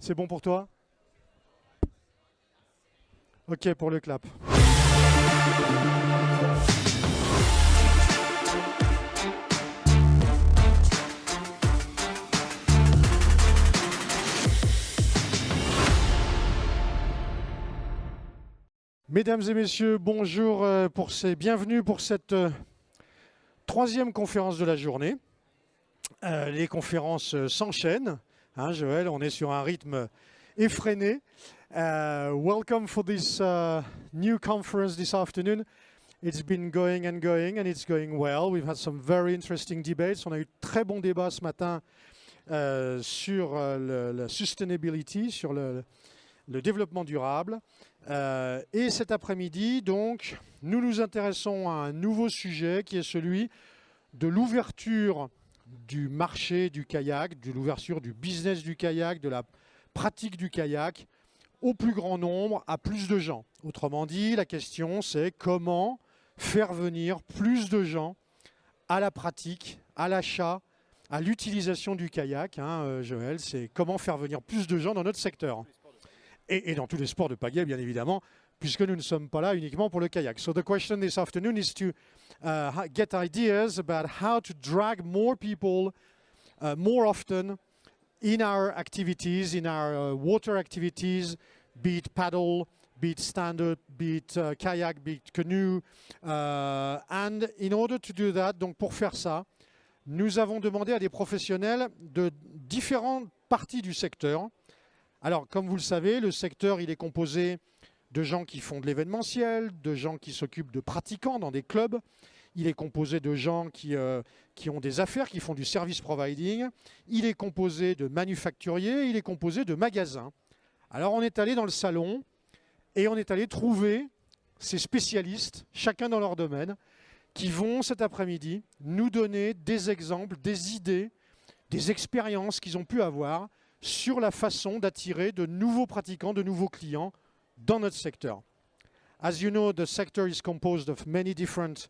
C'est bon pour toi? Ok pour le clap. Mesdames et messieurs, bonjour bienvenue pour cette troisième conférence de la journée. Les conférences s'enchaînent. Hein, Joël, on est sur un rythme effréné. Welcome for this new conference this afternoon. It's been going and it's going well. We've had some very interesting debates. On a eu de très bons débats ce matin sur la sustainability, sur le développement durable. Et cet après-midi, donc, nous nous intéressons à un nouveau sujet qui est celui de l'ouverture du marché du kayak, de l'ouverture du business du kayak, de la pratique du kayak au plus grand nombre, à plus de gens. Autrement dit, la question c'est comment faire venir plus de gens à la pratique, à l'achat, à l'utilisation du kayak. Hein, Joël, c'est comment faire venir plus de gens dans notre secteur. Et dans tous les sports de pagaie, bien évidemment, puisque nous ne sommes pas là uniquement pour le kayak. So the question this afternoon is to get ideas about how to drag more people more often in our activities, in our water activities, be it paddle, be it stand-up, be it kayak, be it canoe. And in order to do that, donc pour faire ça, nous avons demandé à des professionnels de différentes parties du secteur. Alors, comme vous le savez, le secteur, il est composé de gens qui font de l'événementiel, de gens qui s'occupent de pratiquants dans des clubs. Il est composé de gens qui ont des affaires, qui font du service providing. Il est composé de manufacturiers, il est composé de magasins. Alors, on est allé dans le salon et on est allé trouver ces spécialistes, chacun dans leur domaine, qui vont cet après-midi nous donner des exemples, des idées, des expériences qu'ils ont pu avoir sur la façon d'attirer de nouveaux pratiquants, de nouveaux clients dans notre secteur. As you know, the sector is composed of many different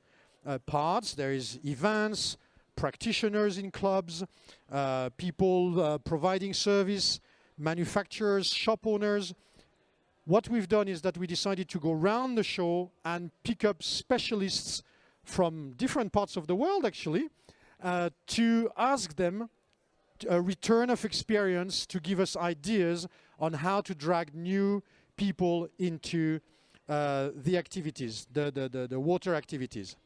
parts. There is events, practitioners in clubs, people providing service, manufacturers, shop owners. What we've done is that we decided to go around the show and pick up specialists from different parts of the world, actually, to ask them a return of experience to give us ideas on how to drag new people into the activities, the water activities.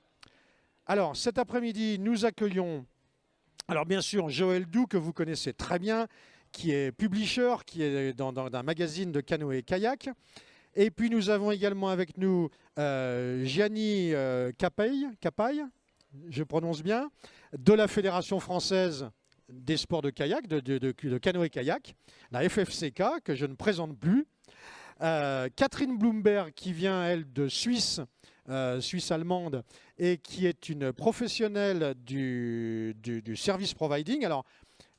Alors, cet après-midi, nous accueillons, alors bien sûr, Joël Doux, que vous connaissez très bien, qui est publisher, qui est dans un magazine de canoë et kayak. Et puis, nous avons également avec nous Gianni Capaille, je prononce bien, de la Fédération française des sports de kayak, de canoë-kayak, la FFCK, que je ne présente plus. Catherine Bloomberg, qui vient, elle, de Suisse, Suisse allemande, et qui est une professionnelle du service providing. Alors,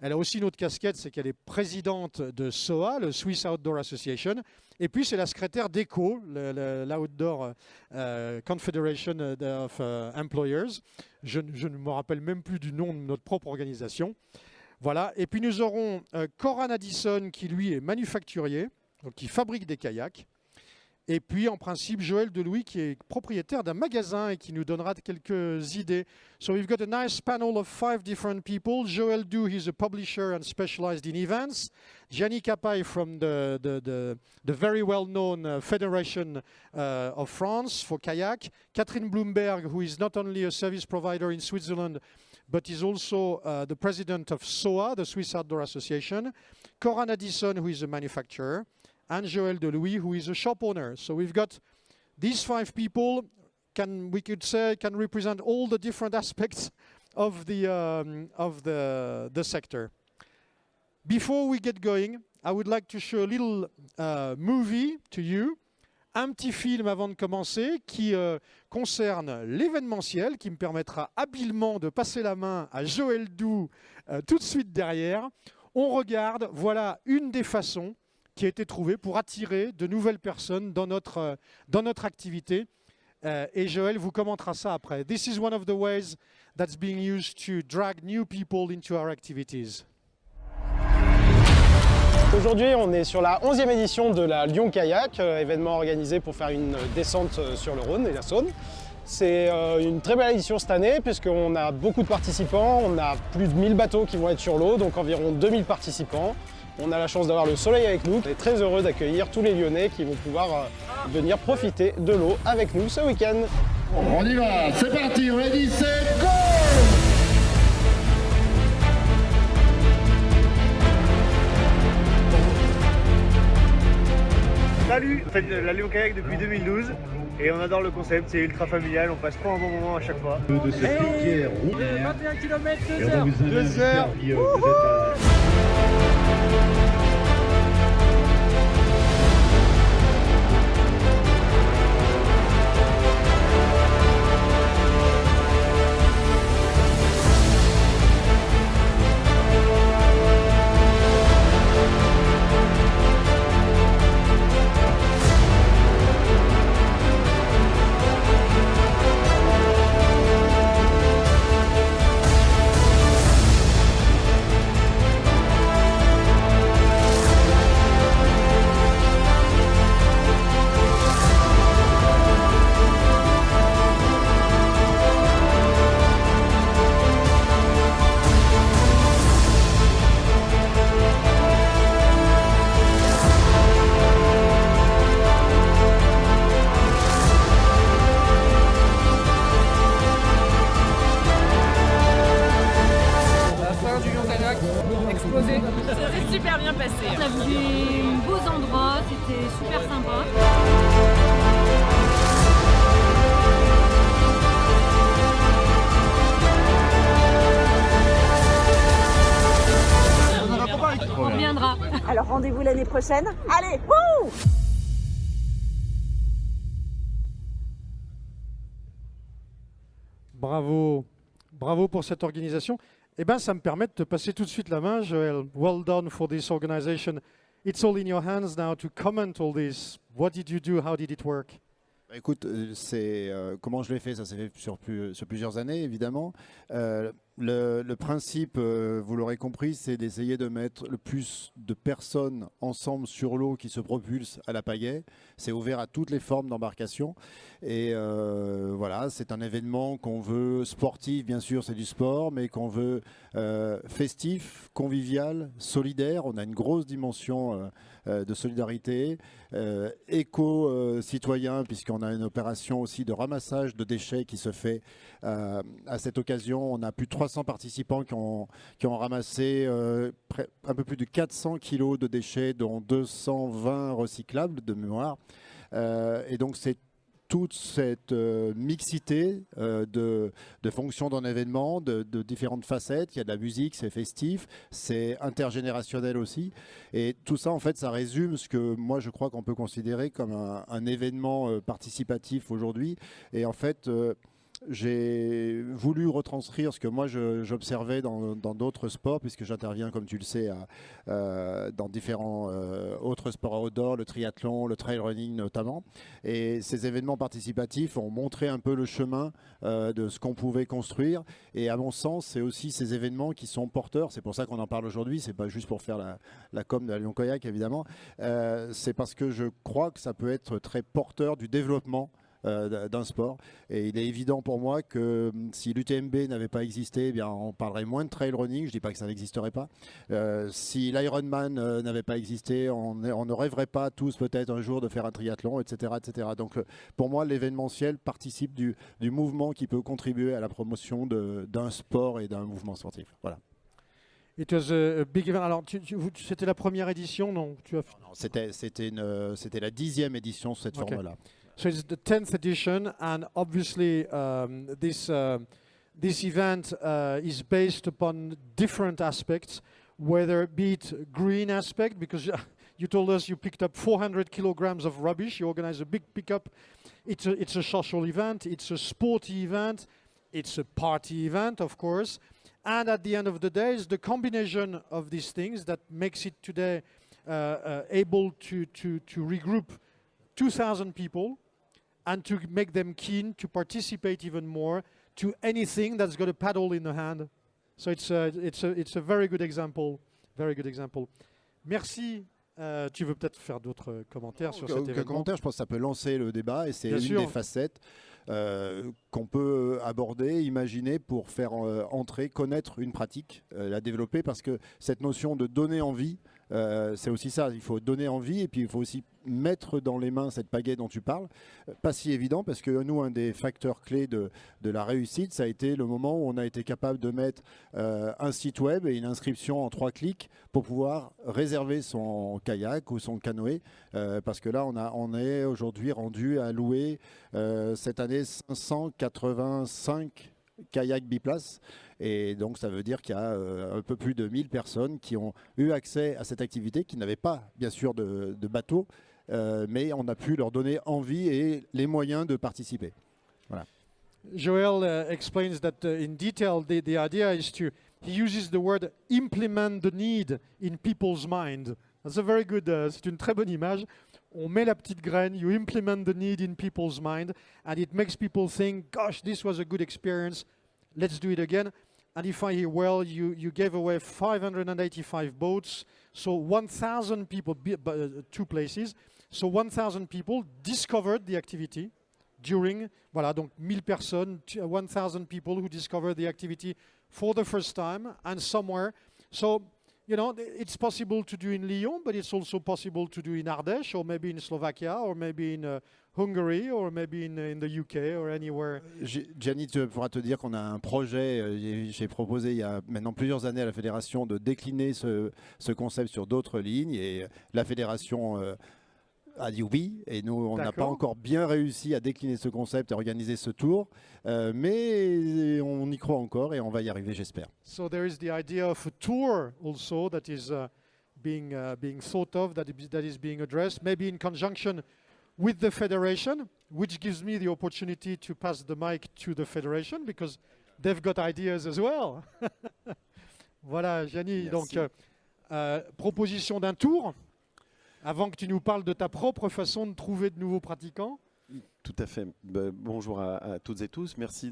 elle a aussi une autre casquette, c'est qu'elle est présidente de SOA, le Swiss Outdoor Association, et puis c'est la secrétaire d'ECO, l'Outdoor Confederation of Employers. Je ne me rappelle même plus du nom de notre propre organisation. Voilà. Et puis nous aurons Coran Addison, qui lui est manufacturier, donc qui fabrique des kayaks. Et puis en principe Joël Delouis, qui est propriétaire d'un magasin et qui nous donnera quelques idées. So we've got a nice panel of 5 different people. Joël Delouis, he's a publisher and specialized in events. Gianni Capaille from the very well-known Federation of France for kayak. Catherine Bloomberg, who is not only a service provider in Switzerland, but is also the president of SOA, the Swiss Outdoor Association. Coran Addison, who is a manufacturer. And Joël Delouis, who is a shop owner. So we've got these 5 people, we could say, can represent all the different aspects of the sector. Before we get going, I would like to show a little movie to you. Un petit film avant de commencer qui concerne l'événementiel, qui me permettra habilement de passer la main à Joël Doux tout de suite derrière. On regarde, voilà une des façons qui a été trouvée pour attirer de nouvelles personnes dans notre activité. Et Joël vous commentera ça après. This is one of the ways that's being used to drag new people into our activities. Aujourd'hui, on est sur la 11e édition de la Lyon Kayak, événement organisé pour faire une descente sur le Rhône et la Saône. C'est une très belle édition cette année puisqu'on a beaucoup de participants, on a plus de 1000 bateaux qui vont être sur l'eau, donc environ 2000 participants. On a la chance d'avoir le soleil avec nous. On est très heureux d'accueillir tous les Lyonnais qui vont pouvoir venir profiter de l'eau avec nous ce week-end. On y va, c'est parti, ready, set, go! Salut, on fait la Lyon Kayak depuis 2012 et on adore le concept, c'est ultra familial, on passe trop un bon moment à chaque fois. De cette pierre roulière. 21 km, 2 Et on va heures. vous inviter 2 heures. Explosé. Ça s'est super bien passé. On a vu des beaux endroits, c'était super sympa. On reviendra. Alors rendez-vous l'année prochaine. Allez, wouh! Bravo, bravo pour cette organisation. Eh bien, ça me permet de te passer tout de suite la main, Joël. Well done for this organization. It's all in your hands now to comment all this. What did you do? How did it work? Écoute, comment je l'ai fait, ça s'est fait sur plusieurs années, évidemment. Le principe, vous l'aurez compris, c'est d'essayer de mettre le plus de personnes ensemble sur l'eau qui se propulsent à la pagaie. C'est ouvert à toutes les formes d'embarcation. Et voilà, c'est un événement qu'on veut sportif, bien sûr, c'est du sport, mais qu'on veut festif, convivial, solidaire. On a une grosse dimension de solidarité, éco-citoyen, puisqu'on a une opération aussi de ramassage de déchets qui se fait à cette occasion. On a plus de 300 participants qui ont ramassé un peu plus de 400 kilos de déchets, dont 220 recyclables de mémoire. Et donc c'est toute cette mixité de fonctions d'un événement, de différentes facettes. Il y a de la musique, c'est festif, c'est intergénérationnel aussi. Et tout ça, en fait, ça résume ce que moi, je crois qu'on peut considérer comme un événement participatif aujourd'hui. Et en fait, j'ai voulu retranscrire ce que moi j'observais dans d'autres sports, puisque j'interviens, comme tu le sais, dans différents autres sports outdoor, le triathlon, le trail running notamment. Et ces événements participatifs ont montré un peu le chemin de ce qu'on pouvait construire. Et à mon sens, c'est aussi ces événements qui sont porteurs. C'est pour ça qu'on en parle aujourd'hui. C'est pas juste pour faire la com de la Lyon Kayak, évidemment. C'est parce que je crois que ça peut être très porteur du développement d'un sport. Et il est évident pour moi que si l'UTMB n'avait pas existé, eh bien, on parlerait moins de trail running. Je ne dis pas que ça n'existerait pas. Si l'Ironman n'avait pas existé, on ne rêverait pas tous peut-être un jour de faire un triathlon, etc. etc. Donc pour moi, l'événementiel participe du mouvement qui peut contribuer à la promotion d'un sport et d'un mouvement sportif. Voilà. It was a big event. Alors, c'était la première édition, non? Non, c'était la 10e édition de cette forme-là. So it's the 10th edition, and obviously this event is based upon different aspects, whether be it green aspect, because you told us you picked up 400 kilograms of rubbish, you organized a big pickup. It's a social event, it's a sporty event, it's a party event, of course. And at the end of the day, it's the combination of these things that makes it today able to regroup 2,000 people and to make them keen to participate even more to anything that's got a paddle in the hand. So it's a very good example. Very good example. Merci Tu veux peut-être faire d'autres commentaires sur cet Aucun événement? commentaire, je pense que ça peut lancer le débat et c'est Bien une sûr. des facettes qu'on peut aborder, imaginer pour faire entrer, connaître une pratique, la développer, parce que cette notion de donner envie, c'est aussi ça, il faut donner envie et puis il faut aussi mettre dans les mains cette pagaie dont tu parles. Pas si évident, parce que nous, un des facteurs clés de la réussite, ça a été le moment où on a été capable de mettre un site web et une inscription en 3 clics pour pouvoir réserver son kayak ou son canoë, parce que là, on est aujourd'hui rendu à louer cette année 585 kayak biplace, et donc ça veut dire qu'il y a un peu plus de 1000 personnes qui ont eu accès à cette activité, qui n'avaient pas bien sûr de bateau, mais on a pu leur donner envie et les moyens de participer. Voilà. Joel explains that in detail the idea is to, he uses the word implement the need in people's mind. That's a very good, c'est une très bonne image. On met la petite graine, you implement the need in people's mind, and it makes people think, gosh, this was a good experience, let's do it again. And if I hear well, you gave away 585 boats, so 1,000 people, 2 places, so 1,000 people discovered the activity during, voilà, donc 1000 personnes, 1,000 people who discovered the activity for the first time and somewhere. So, you know, it's possible to do in Lyon, but it's also possible to do in Ardèche, or maybe in Slovakia, or maybe in Hungary, or maybe in the UK, or anywhere. Gianni, tu pourras te dire qu'on a un projet, j'ai proposé il y a maintenant plusieurs années à la fédération de décliner ce concept sur d'autres lignes, et la fédération a dit oui, et nous on n'a pas encore bien réussi à décliner ce concept et organiser ce tour, mais on y croit encore et on va y arriver, j'espère. So there is the idea of a tour also that is being thought of, that is being addressed, maybe in conjunction with the federation, which gives me the opportunity to pass the mic to the federation because they've got ideas as well. Voilà, Gianni, donc proposition d'un tour. Avant que tu nous parles de ta propre façon de trouver de nouveaux pratiquants. Tout à fait. Bonjour à toutes et tous. Merci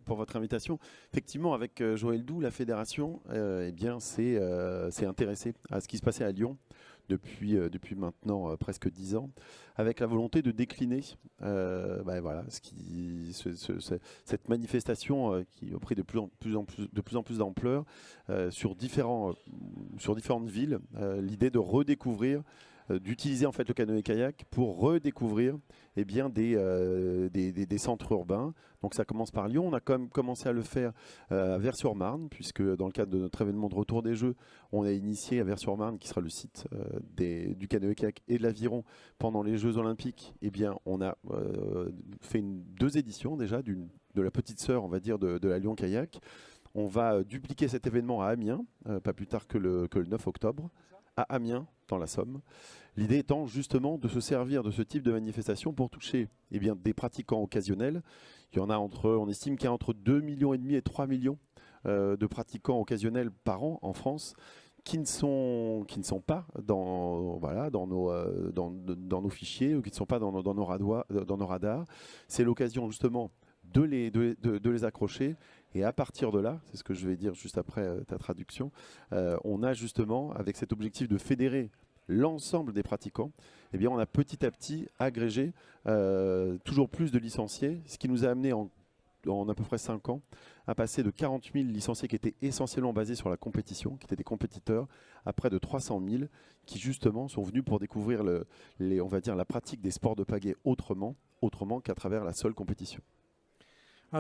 pour votre invitation. Effectivement, avec Joël Doux, la fédération s'est intéressée à ce qui se passait à Lyon depuis maintenant presque 10 ans, avec la volonté de décliner voilà, cette manifestation qui a pris de plus en plus d'ampleur sur différentes villes. L'idée de redécouvrir, d'utiliser en fait le canoë-kayak pour redécouvrir des centres urbains. Donc ça commence par Lyon. On a quand même commencé à le faire à Vers-sur-Marne, puisque dans le cadre de notre événement de retour des Jeux, on a initié à Vers-sur-Marne, qui sera le site du canoë-kayak et de l'aviron pendant les Jeux Olympiques. On a fait 2 éditions déjà de la petite sœur, on va dire, de la Lyon Kayak. On va dupliquer cet événement à Amiens, pas plus tard que le 9 octobre, à Amiens, dans la Somme. L'idée étant justement de se servir de ce type de manifestation pour toucher des pratiquants occasionnels. On estime qu'il y a entre 2,5 millions et 3 millions de pratiquants occasionnels par an en France qui ne sont pas dans nos fichiers, ou qui ne sont pas dans nos radars. C'est l'occasion justement de les accrocher. Et à partir de là, c'est ce que je vais dire juste après ta traduction, on a justement, avec cet objectif de fédérer l'ensemble des pratiquants, on a petit à petit agrégé toujours plus de licenciés, ce qui nous a amené en à peu près 5 ans à passer de 40 000 licenciés qui étaient essentiellement basés sur la compétition, qui étaient des compétiteurs, à près de 300 000 qui justement sont venus pour découvrir la pratique des sports de pagaie autrement qu'à travers la seule compétition.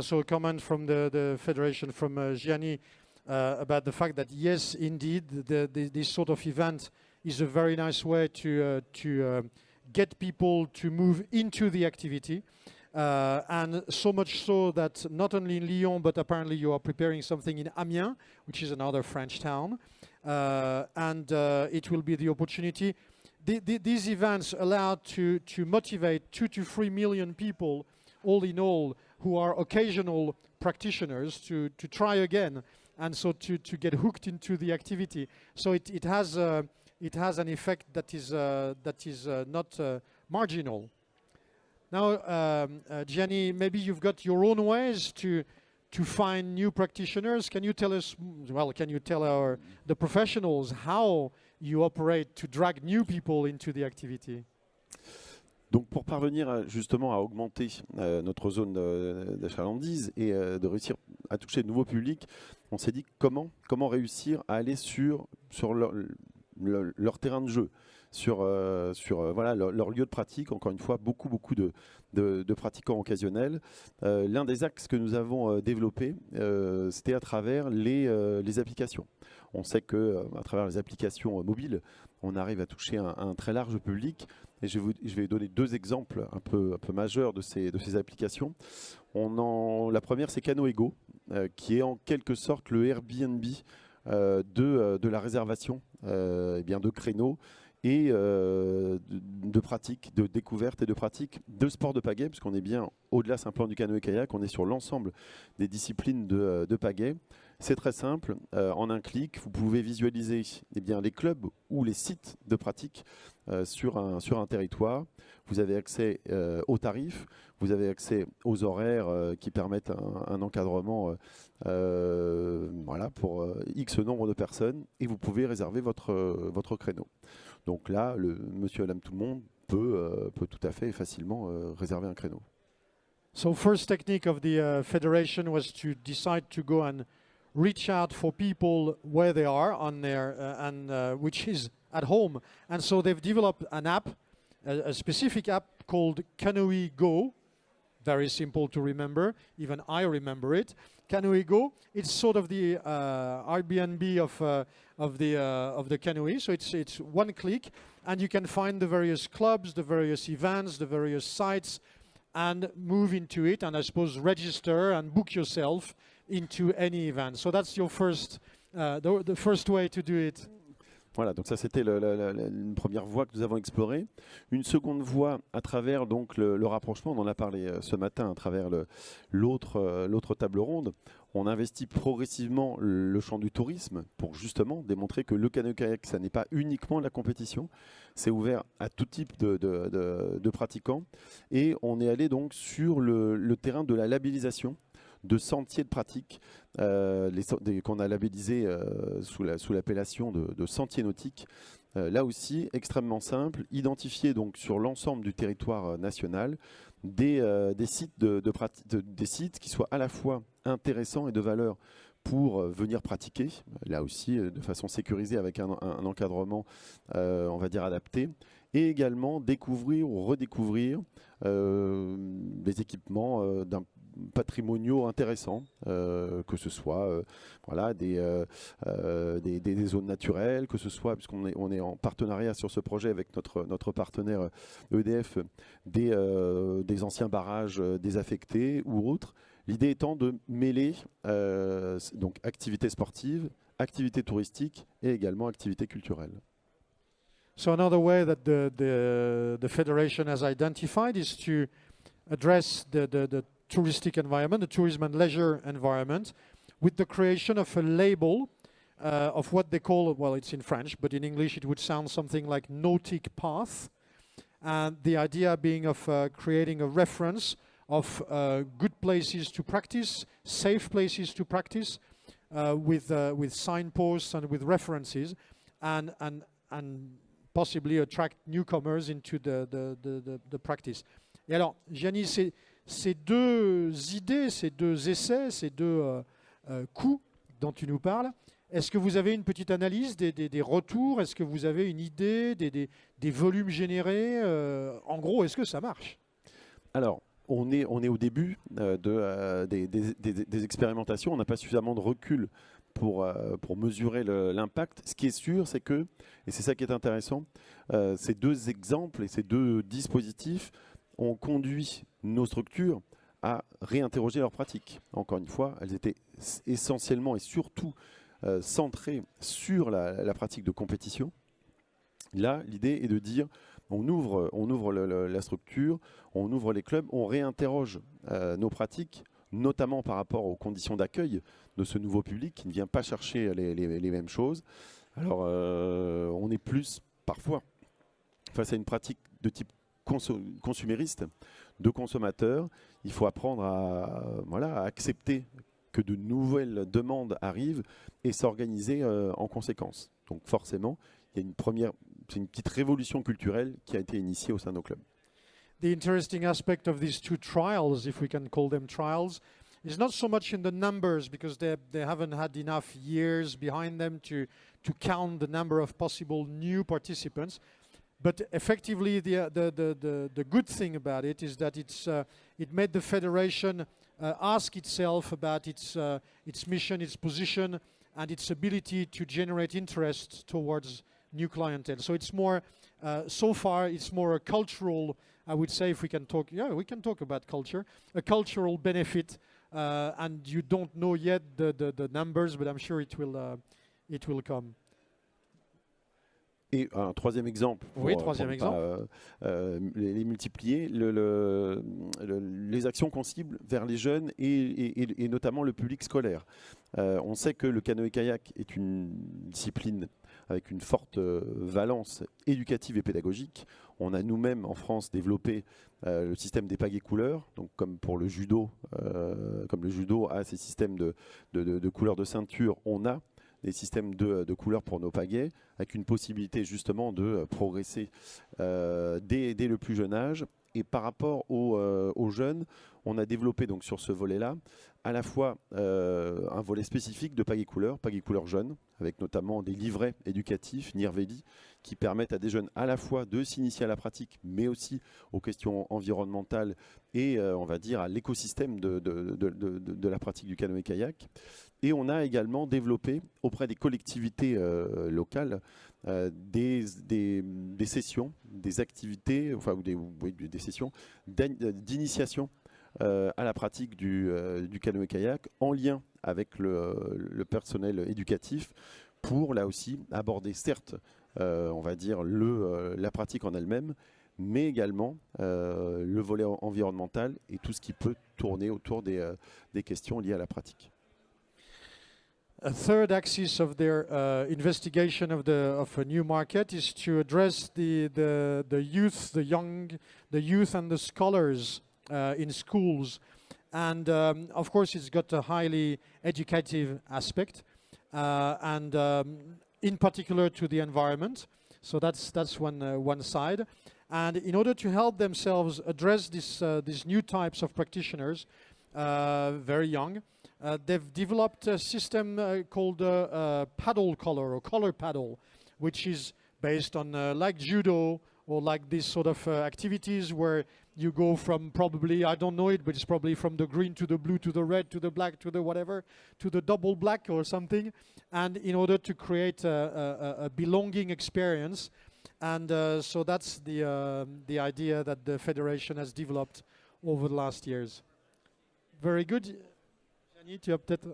So a comment from the federation, from Gianni, about the fact that yes, indeed, this sort of event is a very nice way to get people to move into the activity. And so much so that not only in Lyon, but apparently you are preparing something in Amiens, which is another French town. And it will be the opportunity. These events allow to motivate 2 to 3 million people, all in all, who are occasional practitioners to try again, and so to get hooked into the activity. So it has an effect that is not marginal. Now, Gianni, maybe you've got your own ways to find new practitioners. Can you tell us? Well, can you tell the professionals how you operate to drag new people into the activity? Donc pour parvenir justement à augmenter notre zone d'achalandise et de réussir à toucher de nouveaux publics, on s'est dit comment réussir à aller sur leur terrain de jeu, sur voilà, leur lieu de pratique. Encore une fois, beaucoup de pratiquants occasionnels. L'un des axes que nous avons développé, c'était à travers les applications. On sait qu'à travers les applications mobiles, on arrive à toucher un très large public. Et je vais donner deux exemples un peu majeurs de ces applications. La première, c'est Canoego, qui est en quelque sorte le Airbnb de la réservation de créneaux et de pratiques, de découvertes et de pratiques de sport de pagaie, puisqu'on est bien au-delà simplement du canoë-kayak, on est sur l'ensemble des disciplines de pagaie. C'est très simple, en un clic, vous pouvez visualiser les clubs ou les sites de pratique sur un territoire. Vous avez accès aux tarifs, vous avez accès aux horaires qui permettent un encadrement voilà, pour X nombre de personnes, et vous pouvez réserver votre créneau. Donc là, monsieur, madame, tout le monde peut tout à fait et facilement réserver un créneau. So first technique of the federation was to decide to go and reach out for people where they are on their which is at home, and so they've developed an app, a specific app called Canoë Go. Very simple to remember, even I remember it. Canoë Go. It's sort of the Airbnb of the canoe. So it's one click, and you can find the various clubs, the various events, the various sites, and move into it, and I suppose register and book yourself into any event. So that's your first, the first way to do it. Voilà, donc ça c'était une première voie que nous avons explorée. Une seconde voie à travers donc le rapprochement, on en a parlé ce matin à travers l'autre table ronde. On investit progressivement le champ du tourisme pour justement démontrer que le canoë-kayak, ça n'est pas uniquement la compétition, c'est ouvert à tout type de pratiquants. Et on est allé donc sur le terrain de la labellisation de sentiers de pratique qu'on a labellisés sous l'appellation de sentiers nautiques. Là aussi, extrêmement simple, identifier donc sur l'ensemble du territoire national des sites, des sites qui soient à la fois intéressants et de valeur pour venir pratiquer, là aussi de façon sécurisée avec un encadrement on va dire adapté, et également découvrir ou redécouvrir des équipements patrimoniaux intéressants, que ce soit voilà, des zones naturelles, que ce soit, puisqu'on est en partenariat sur ce projet avec notre partenaire EDF, des anciens barrages désaffectés ou autres. L'idée étant de mêler donc activités sportives, activités touristiques et également activités culturelles. So another way that the federation has identified is to address the touristic environment, the tourism and leisure environment, with the creation of a label of what they call, well, it's in French, but in English it would sound something like nautic path. And the idea being of creating a reference of good places to practice, safe places to practice, with signposts and with references, and possibly attract newcomers into the practice. Et alors, Gianni, ces deux idées, ces deux essais, ces deux coups dont tu nous parles, est-ce que vous avez une petite analyse des retours? Est-ce que vous avez une idée des volumes générés? En gros, est-ce que ça marche? Alors, on est au début des expérimentations. On n'a pas suffisamment de recul pour mesurer l'impact. Ce qui est sûr, c'est que, et c'est ça qui est intéressant, ces deux exemples et ces deux dispositifs ont conduit nos structures à réinterroger leurs pratiques. Encore une fois, elles étaient essentiellement et surtout centrées sur la pratique de compétition. Là, l'idée est de dire, on ouvre la structure, on ouvre les clubs, on réinterroge nos pratiques, notamment par rapport aux conditions d'accueil de ce nouveau public qui ne vient pas chercher les mêmes choses. Alors, on est plus, parfois, face à une pratique de type consumériste, de consommateurs. Il faut apprendre à accepter que de nouvelles demandes arrivent et s'organiser en conséquence. Donc forcément, il y a c'est une petite révolution culturelle qui a été initiée au sein de nos clubs. The interesting aspect of these two trials, if we can call them trials, is not so much in the numbers, because they haven't had enough years behind them to count the number of possible new participants. But effectively, the good thing about it is that it made the federation ask itself about its mission, its position, and its ability to generate interest towards new clientele. So it's more, so far, it's more a cultural, I would say, if we can talk, yeah, we can talk about culture, a cultural benefit, and you don't know yet the numbers, but I'm sure it will come. Et un troisième exemple, oui, troisième exemple. Les multiplier, les actions qu'on cible vers les jeunes et notamment le public scolaire. On sait que le canoë-kayak est une discipline avec une forte valence éducative et pédagogique. On a nous-mêmes en France développé le système des pagaies couleurs, donc comme pour le judo, comme le judo a ses systèmes de couleurs de ceinture, on a des systèmes de couleurs pour nos pagaies, avec une possibilité justement de progresser dès le plus jeune âge. Et par rapport aux jeunes, on a développé donc sur ce volet-là à la fois un volet spécifique de pagaies couleurs jeunes, avec notamment des livrets éducatifs, Nirveli, qui permettent à des jeunes à la fois de s'initier à la pratique, mais aussi aux questions environnementales et on va dire à l'écosystème de la pratique du canoë-kayak. Et on a également développé auprès des collectivités locales des sessions, des activités, enfin des sessions d'initiation à la pratique du canoë-kayak en lien avec le personnel éducatif pour là aussi aborder certes on va dire la pratique en elle-même, mais également le volet environnemental et tout ce qui peut tourner autour des questions liées à la pratique. A third axis of their investigation of a new market is to address the youth, the youth and the scholars in schools, and of course it's got a highly educative aspect, and in particular to the environment. So that's one side, and in order to help themselves address these new types of practitioners, very young. They've developed a system called paddle color or color paddle, which is based on like judo or like this sort of activities where you go from probably, I don't know it, but it's probably from the green to the blue to the red to the black to the whatever, to the double black or something, and in order to create a belonging experience. And so that's the idea that the Federation has developed over the last years. Very good. Tu as peut-être...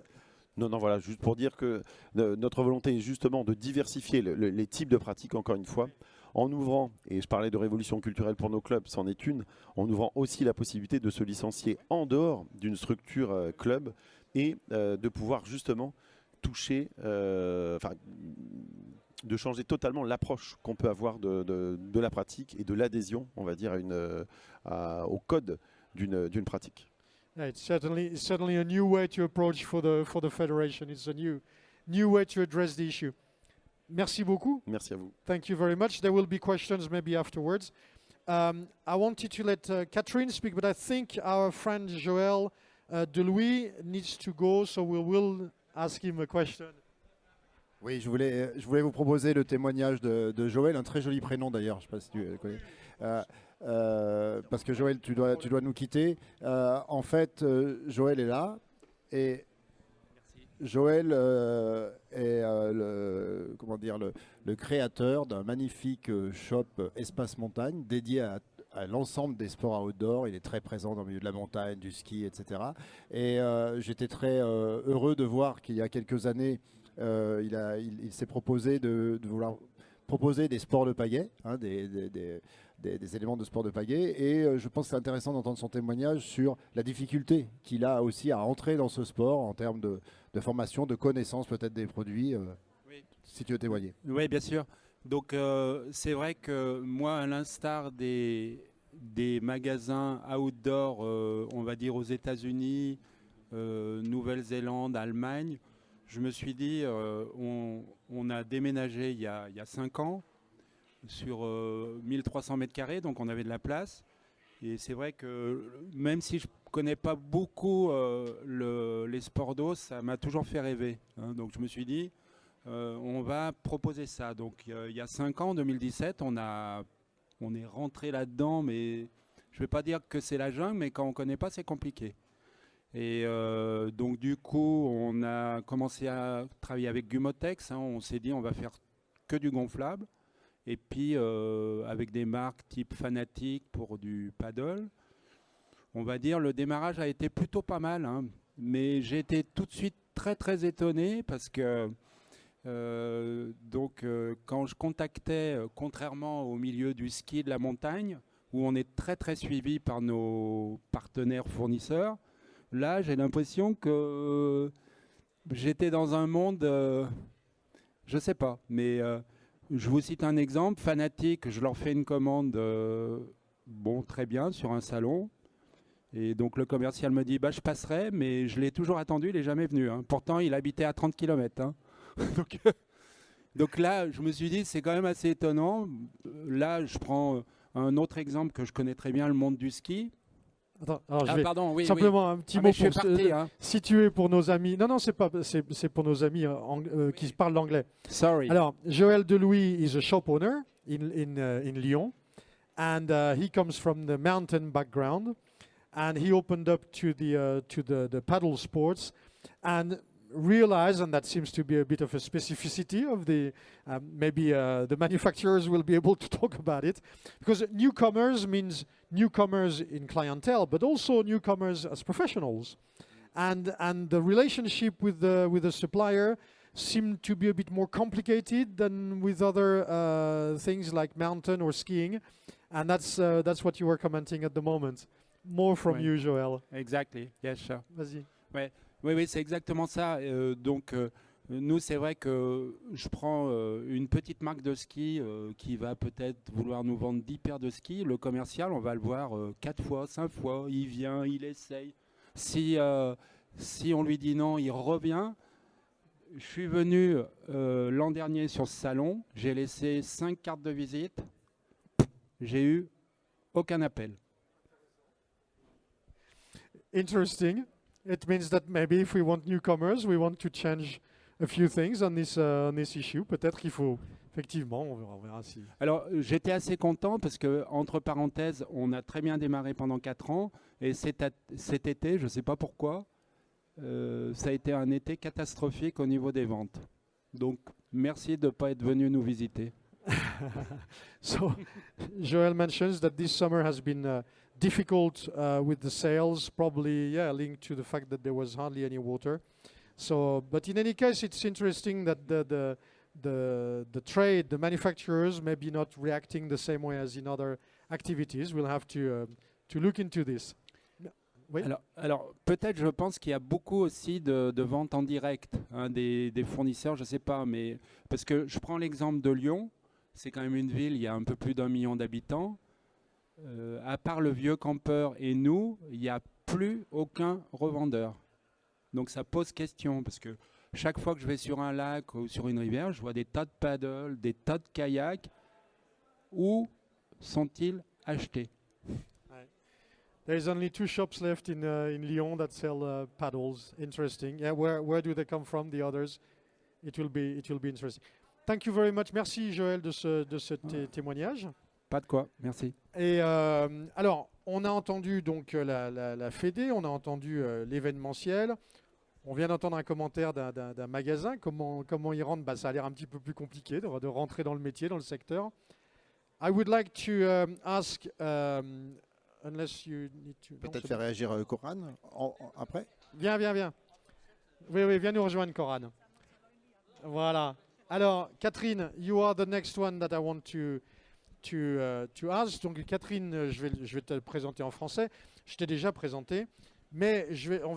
Non, voilà, juste pour dire que notre volonté est justement de diversifier les types de pratiques, encore une fois, en ouvrant, et je parlais de révolution culturelle pour nos clubs, c'en est une, en ouvrant aussi la possibilité de se licencier en dehors d'une structure club et de pouvoir justement toucher, de changer totalement l'approche qu'on peut avoir de la pratique et de l'adhésion, on va dire, au code d'une pratique. Yeah, it's certainly a new way to approach for the federation. It's a new way to address the issue. Merci beaucoup. Merci à vous. Thank you very much. There will be questions maybe afterwards. I wanted to let Catherine speak, but I think our friend Joël Delouis needs to go, so we will ask him a question. Oui, je voulais vous proposer le témoignage de Joël, un très joli prénom d'ailleurs, je ne sais pas si tu le connais. Parce que Joël, tu dois nous quitter. En fait, Joël est là et Joël est le créateur d'un magnifique shop Espace Montagne dédié à l'ensemble des sports outdoor. Il est très présent dans le milieu de la montagne, du ski, etc. Et j'étais très heureux de voir qu'il y a quelques années, il s'est proposé de vouloir proposer des sports de pagaie, hein, des éléments de sport de pagaie, et je pense que c'est intéressant d'entendre son témoignage sur la difficulté qu'il a aussi à entrer dans ce sport en termes de formation, de connaissance peut-être des produits, oui. Si tu veux témoigner. Oui, bien sûr. Donc c'est vrai que moi, à l'instar des magasins outdoor, on va dire aux États-Unis, Nouvelle-Zélande, Allemagne, je me suis dit, on a déménagé il y a 5 ans sur 1300 mètres carrés, donc on avait de la place. Et c'est vrai que même si je ne connais pas beaucoup les sports d'eau, ça m'a toujours fait rêver. Hein. Donc je me suis dit, on va proposer ça. Donc il y a 5 ans, en 2017, on est rentré là-dedans, mais je ne vais pas dire que c'est la jungle, mais quand on ne connaît pas, c'est compliqué. Et donc du coup, on a commencé à travailler avec Gumotex. Hein. On s'est dit, on va faire que du gonflable. Et puis avec des marques type Fanatic pour du paddle. On va dire le démarrage a été plutôt pas mal. Hein. Mais j'ai été tout de suite très très étonné parce que quand je contactais, contrairement au milieu du ski de la montagne, où on est très très suivi par nos partenaires fournisseurs, là j'ai l'impression que j'étais dans un monde, je sais pas, mais je vous cite un exemple, Fanatic, je leur fais une commande, bon très bien, sur un salon. Et donc le commercial me dit, bah, je passerai, mais je l'ai toujours attendu, il n'est jamais venu. Hein. Pourtant, il habitait à 30 km. Hein. donc là, je me suis dit, c'est quand même assez étonnant. Là, je prends un autre exemple que je connais très bien, le monde du ski. Attends, alors je vais pardon, oui, simplement un petit mot pour hein. situer pour nos amis. Non, c'est pour nos amis qui parlent l'anglais. Sorry. Alors, Joël Delouis is a shop owner in Lyon, and he comes from the mountain background, and he opened up to the paddle sports, and realize, and that seems to be a bit of a specificity of the maybe the manufacturers will be able to talk about it, because newcomers means newcomers in clientele, but also newcomers as professionals, and the relationship with the supplier seemed to be a bit more complicated than with other things like mountain or skiing, and that's what you were commenting at the moment. More from you, Joël. Exactly. Yes, sure. Vas-y. Ouais. Oui, c'est exactement ça. Nous, c'est vrai que je prends une petite marque de ski qui va peut-être vouloir nous vendre 10 paires de skis. Le commercial, on va le voir 4 fois, 5 fois. Il vient, il essaye. Si on lui dit non, il revient. Je suis venu l'an dernier sur ce salon. J'ai laissé 5 cartes de visite. J'ai eu aucun appel. Interesting. It means that maybe if we want newcomers, we want to change a few things on this issue. Peut-être qu'il faut, effectivement, on verra si. Alors, j'étais assez content parce que, entre parenthèses, on a très bien démarré pendant 4 ans. Et cet été, je ne sais pas pourquoi, ça a été un été catastrophique au niveau des ventes. Donc, merci de ne pas être venu nous visiter. So, Joël mentions that this summer has been difficult with the sales, probably linked to the fact that there was hardly any water. So, but in any case, it's interesting that the trade, the manufacturers, maybe not reacting the same way as in other activities. We'll have to look into this. Oui. Alors peut-être, je pense qu'il y a beaucoup aussi de ventes en direct, hein, des fournisseurs, je ne sais pas, mais parce que je prends l'exemple de Lyon, c'est quand même une ville, il y a un peu plus d'1 million d'habitants. À part le vieux campeur et nous, il n'y a plus aucun revendeur. Donc ça pose question, parce que chaque fois que je vais sur un lac ou sur une rivière, je vois des tas de paddles, des tas de kayaks. Où sont-ils achetés? There's only 2 shops left in Lyon that sell paddles. Interesting. Yeah, where do they come from? The others? It will be interesting. Thank you very much. Merci Joël de ce témoignage. Pas de quoi, merci. Et alors, on a entendu donc la Fédé, on a entendu l'événementiel. On vient d'entendre un commentaire d'un magasin. Comment y rentrer? Ça a l'air un petit peu plus compliqué de rentrer dans le métier, dans le secteur. I would like to ask, unless you need to... Peut-être faire réagir Coran après. Viens. Oui, viens nous rejoindre, Coran. Voilà. Alors, Catherine, you are the next one that I want to ask. Donc, Catherine, je vais te présenter en français. Je t'ai déjà présenté. Mais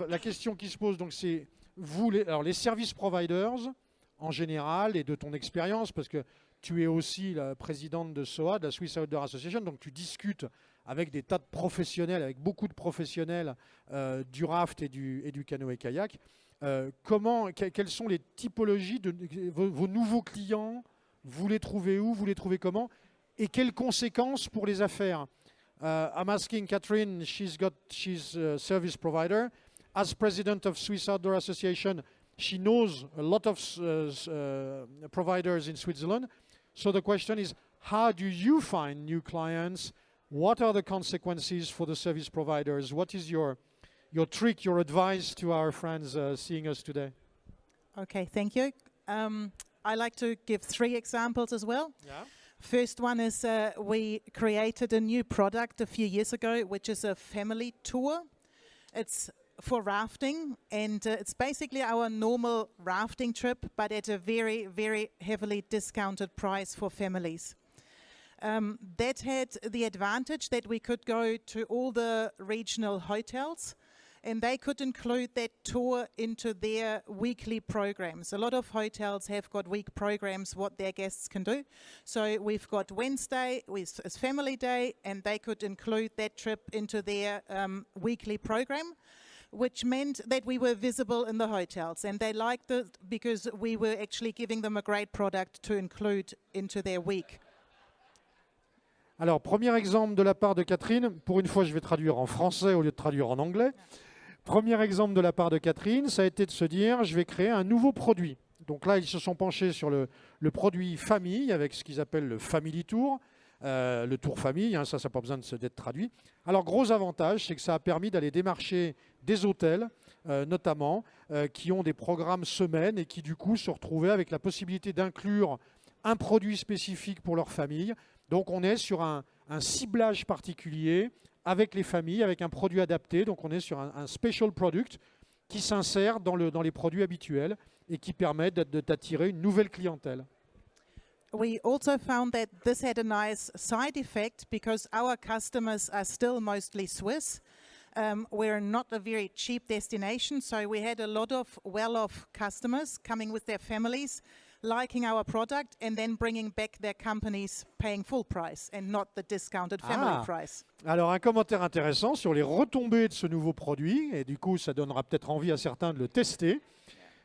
la question qui se pose, donc, c'est vous, les service providers, en général, et de ton expérience, parce que tu es aussi la présidente de SOA, de la Swiss Outdoor Association, donc tu discutes avec des tas de professionnels, avec beaucoup de professionnels du raft et du canoë-kayak. quelles sont les typologies de vos nouveaux clients? Vous les trouvez où? Vous les trouvez comment? Et quelles conséquences pour les affaires? I'm asking Catherine, she's a service provider. As president of Swiss Outdoor Association, she knows a lot of providers in Switzerland. So the question is, how do you find new clients? What are the consequences for the service providers? What is your trick, your advice to our friends seeing us today? Okay, thank you. I like to give 3 examples as well. Yeah. First one is we created a new product a few years ago, which is a family tour. It's for rafting, and it's basically our normal rafting trip, but at a very, very heavily discounted price for families. That had the advantage that we could go to all the regional hotels, and they could include that tour into their weekly programs. A lot of hotels have got week programs what their guests can do. So we've got Wednesday as family day, and they could include that trip into their weekly program, which meant that we were visible in the hotels, and they liked it because we were actually giving them a great product to include into their week. Alors, premier exemple de la part de Catherine. Pour une fois, je vais traduire en français au lieu de traduire en anglais. Premier exemple de la part de Catherine, ça a été de se dire, je vais créer un nouveau produit. Donc là, ils se sont penchés sur le produit famille, avec ce qu'ils appellent le Family Tour, le tour famille, hein, ça n'a pas besoin d'être traduit. Alors, gros avantage, c'est que ça a permis d'aller démarcher des hôtels, notamment, qui ont des programmes semaines et qui, du coup, se retrouvaient avec la possibilité d'inclure un produit spécifique pour leur famille. Donc, on est sur un ciblage particulier avec les familles, avec un produit adapté. Donc, on est sur un special product qui s'insère dans les produits habituels et qui permet d'attirer une nouvelle clientèle. We also found that this had a nice side effect because our customers are still mostly Swiss. We're not a very cheap destination, so we had a lot of well-off customers coming with their families, liking our product, and then bringing back their companies paying full price and not the discounted family price. Alors, un commentaire intéressant sur les retombées de ce nouveau produit, et du coup, ça donnera peut-être envie à certains de le tester.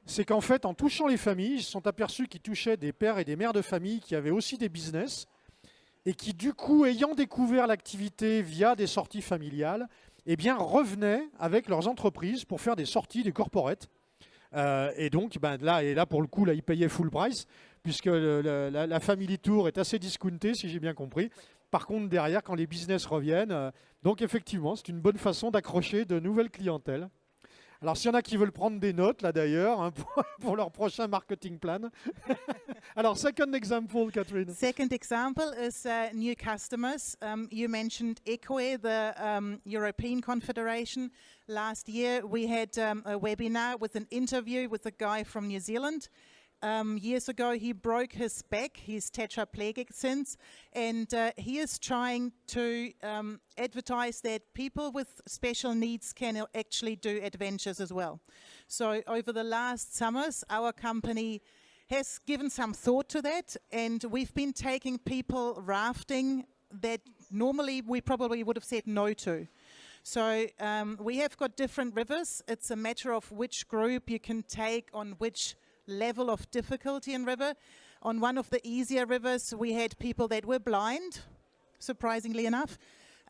C'est qu'en fait, en touchant les familles, ils se sont aperçus qu'ils touchaient des pères et des mères de famille qui avaient aussi des business et qui, du coup, ayant découvert l'activité via des sorties familiales, eh bien, revenaient avec leurs entreprises pour faire des sorties, des corporates. Et donc, là, pour le coup, là, ils payaient full price, puisque la Family Tour est assez discountée, si j'ai bien compris. Par contre, derrière, quand les business reviennent, donc effectivement, c'est une bonne façon d'accrocher de nouvelles clientèles. Alors, s'il y en a qui veulent prendre des notes, là d'ailleurs, hein, pour leur prochain marketing plan. Alors, second example, Catherine. Second example is new customers. You mentioned ECOE, the European Confederation. Last year, we had a webinar with an interview with a guy from New Zealand. Years ago, he broke his back. He's tetraplegic since, and he is trying to advertise that people with special needs can actually do adventures as well. So over the last summers, our company has given some thought to that, and we've been taking people rafting that normally we probably would have said no to. So we have got different rivers. It's a matter of which group you can take on which level of difficulty in river. On one of the easier rivers, we had people that were blind, surprisingly enough.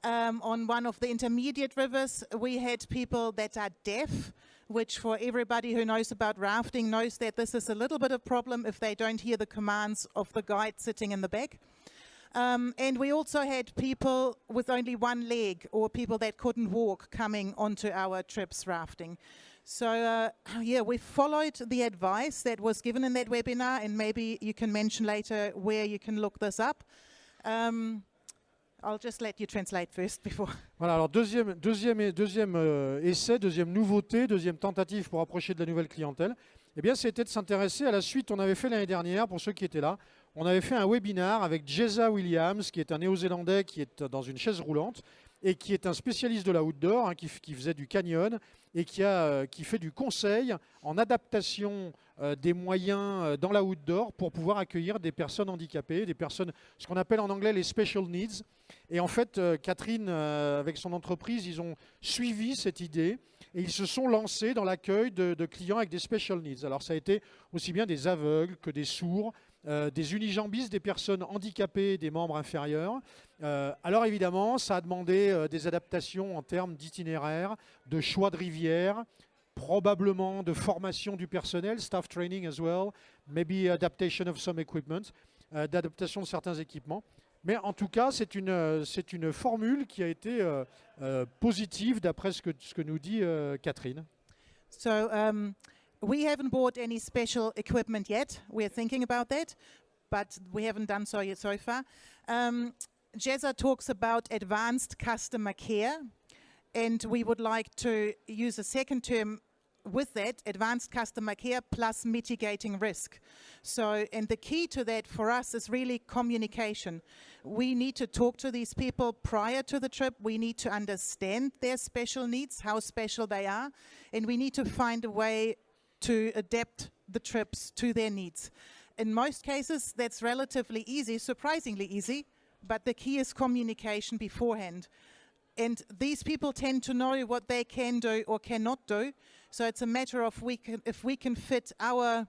On one of the intermediate rivers, we had people that are deaf, which for everybody who knows about rafting knows that this is a little bit of a problem if they don't hear the commands of the guide sitting in the back. And we also had people with only one leg or people that couldn't walk coming onto our trips rafting. So, we followed the advice that was given in that webinar, and maybe you can mention later where you can look this up. I'll just let you translate first before. Voilà, alors deuxième essai, deuxième nouveauté, deuxième tentative pour approcher de la nouvelle clientèle, eh bien, c'était de s'intéresser à la suite. On avait fait l'année dernière, pour ceux qui étaient là, on avait fait un webinar avec Jeza Williams, qui est un néo-zélandais qui est dans une chaise roulante et qui est un spécialiste de la outdoor, hein, qui faisait du canyon et qui fait du conseil en adaptation des moyens dans la outdoor pour pouvoir accueillir des personnes handicapées, des personnes, ce qu'on appelle en anglais les special needs. Et en fait, Catherine, avec son entreprise, ils ont suivi cette idée et ils se sont lancés dans l'accueil de clients avec des special needs. Alors ça a été aussi bien des aveugles que des sourds, des unijambistes, des personnes handicapées, des membres inférieurs. Alors évidemment, ça a demandé des adaptations en termes d'itinéraire, de choix de rivière, probablement de formation du personnel, staff training as well, maybe adaptation of some equipment, d'adaptation de certains équipements. Mais en tout cas, c'est une formule qui a été positive d'après ce que nous dit Catherine. So we haven't bought any special equipment yet. We're thinking about that, but we haven't done so yet so far. Jezza talks about advanced customer care, and we would like to use a second term with that, advanced customer care plus mitigating risk. So, and the key to that for us is really communication. We need to talk to these people prior to the trip. We need to understand their special needs, how special they are, and we need to find a way to adapt the trips to their needs. In most cases, that's relatively easy, surprisingly easy, but the key is communication beforehand. And these people tend to know what they can do or cannot do. So it's a matter of if we can fit our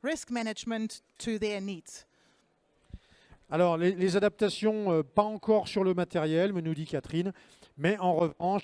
risk management to their needs. Alors, les adaptations, pas encore sur le matériel, me nous dit Catherine, mais en revanche,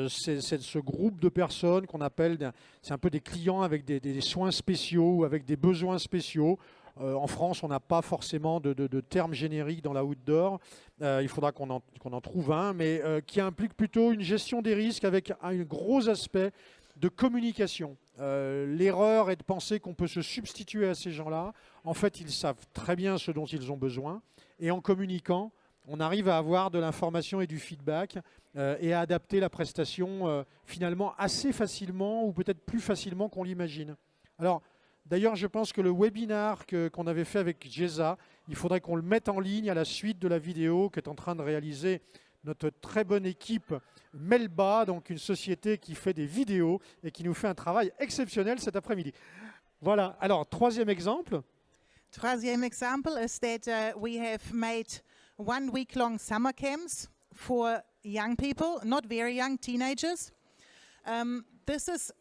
c'est ce groupe de personnes qu'on appelle, c'est un peu des clients avec des soins spéciaux ou avec des besoins spéciaux. En France, on n'a pas forcément de terme générique dans la outdoor. Il faudra qu'on en trouve un, mais qui implique plutôt une gestion des risques avec un gros aspect de communication. L'erreur est de penser qu'on peut se substituer à ces gens-là. En fait, ils savent très bien ce dont ils ont besoin. Et en communiquant, on arrive à avoir de l'information et du feedback et à adapter la prestation finalement assez facilement ou peut-être plus facilement qu'on l'imagine. Alors, d'ailleurs, je pense que le webinar qu'on avait fait avec Jezza, il faudrait qu'on le mette en ligne à la suite de la vidéo qu'est en train de réaliser notre très bonne équipe Melba, donc une société qui fait des vidéos et qui nous fait un travail exceptionnel cet après-midi. Voilà, alors troisième exemple. Troisième example is that we have made 1 week-long summer camps for young people, not very young teenagers. This is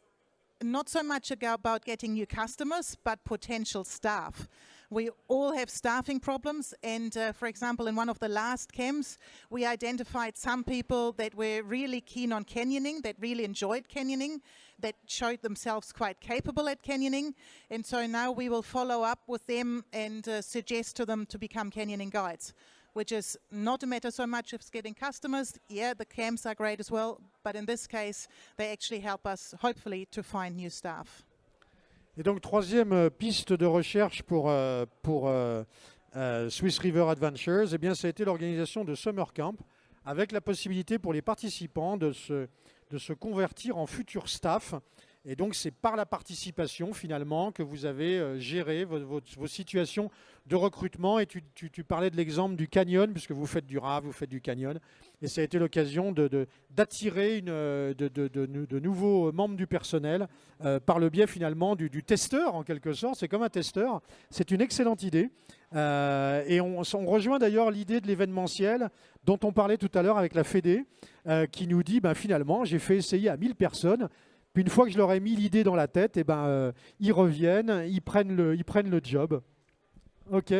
not so much about getting new customers, but potential staff. We all have staffing problems, and for example, in one of the last camps, we identified some people that were really keen on canyoning, that really enjoyed canyoning, that showed themselves quite capable at canyoning, and so now we will follow up with them and suggest to them to become canyoning guides, which is not a matter so much of getting customers. Yeah, the camps are great as well, but in this case, they actually help us, hopefully, to find new staff. Et donc, troisième piste de recherche pour Swiss River Adventures, eh bien, ça a été l'organisation de Summer Camp, avec la possibilité pour les participants de se convertir en futur staff. Et donc, c'est par la participation, finalement, que vous avez géré vos situations de recrutement. Et tu parlais de l'exemple du canyon, puisque vous faites du RAV, vous faites du canyon. Et ça a été l'occasion d'attirer de nouveaux membres du personnel par le biais, finalement, du testeur, en quelque sorte. C'est comme un testeur. C'est une excellente idée. Et on rejoint d'ailleurs l'idée de l'événementiel dont on parlait tout à l'heure avec la Fédé, qui nous dit, finalement, j'ai fait essayer à 1000 personnes. Puis une fois que je leur ai mis l'idée dans la tête, ils reviennent, ils prennent le job. OK.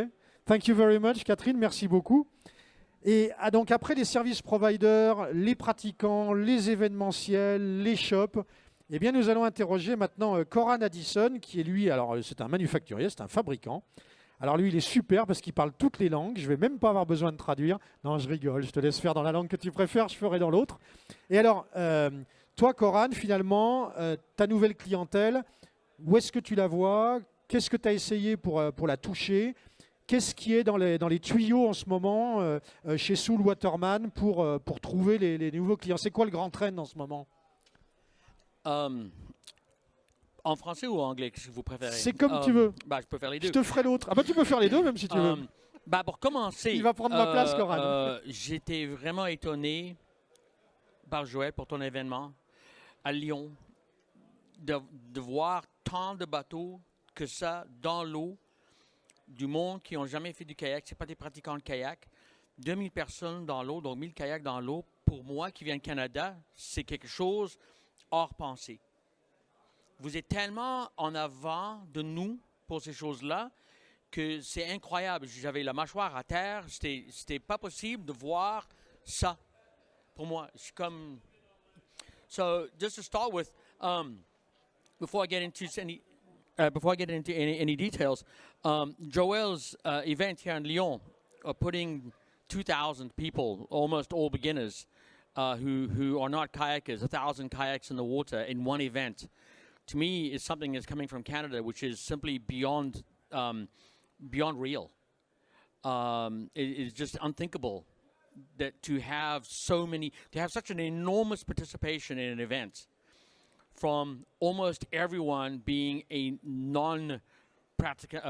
Thank you very much, Catherine. Merci beaucoup. Et donc après les service providers, les pratiquants, les événementiels, les shops, eh bien nous allons interroger maintenant Coran Addison, qui est lui, alors c'est un manufacturier, c'est un fabricant. Alors lui, il est super parce qu'il parle toutes les langues. Je ne vais même pas avoir besoin de traduire. Non, je rigole, je te laisse faire dans la langue que tu préfères, je ferai dans l'autre. Et alors, toi, Coran, finalement, ta nouvelle clientèle, où est-ce que tu la vois? Qu'est-ce que tu as essayé pour la toucher? Qu'est-ce qui est dans les tuyaux en ce moment chez Soul Waterman pour trouver les nouveaux clients? C'est quoi le grand trend en ce moment? En français ou en anglais, qu'est-ce que vous préférez? C'est comme tu veux. Je peux faire les deux. Je te ferai l'autre. Ah tu peux faire les deux même si tu veux. Pour commencer, il va prendre ma place, Coran. J'étais vraiment étonné par Joël pour ton événement à Lyon de voir tant de bateaux que ça dans l'eau, du monde qui n'ont jamais fait du kayak. Ce n'est pas des pratiquants de kayak. 2000 personnes dans l'eau, donc 1000 kayaks dans l'eau. Pour moi, qui viens du Canada, c'est quelque chose hors pensée. Vous êtes tellement en avant de nous pour ces choses-là que c'est incroyable. J'avais la mâchoire à terre. C'était pas possible de voir ça. Pour moi, c'est comme... So, just to start with, before I get into any details, Joel's event here in Lyon, putting 2,000 people, almost all beginners, who are not kayakers, 1,000 kayaks in the water in one event, to me is something that's coming from Canada, which is simply beyond real. It is just unthinkable that to have such an enormous participation in an event from almost everyone being a non-pratiquant,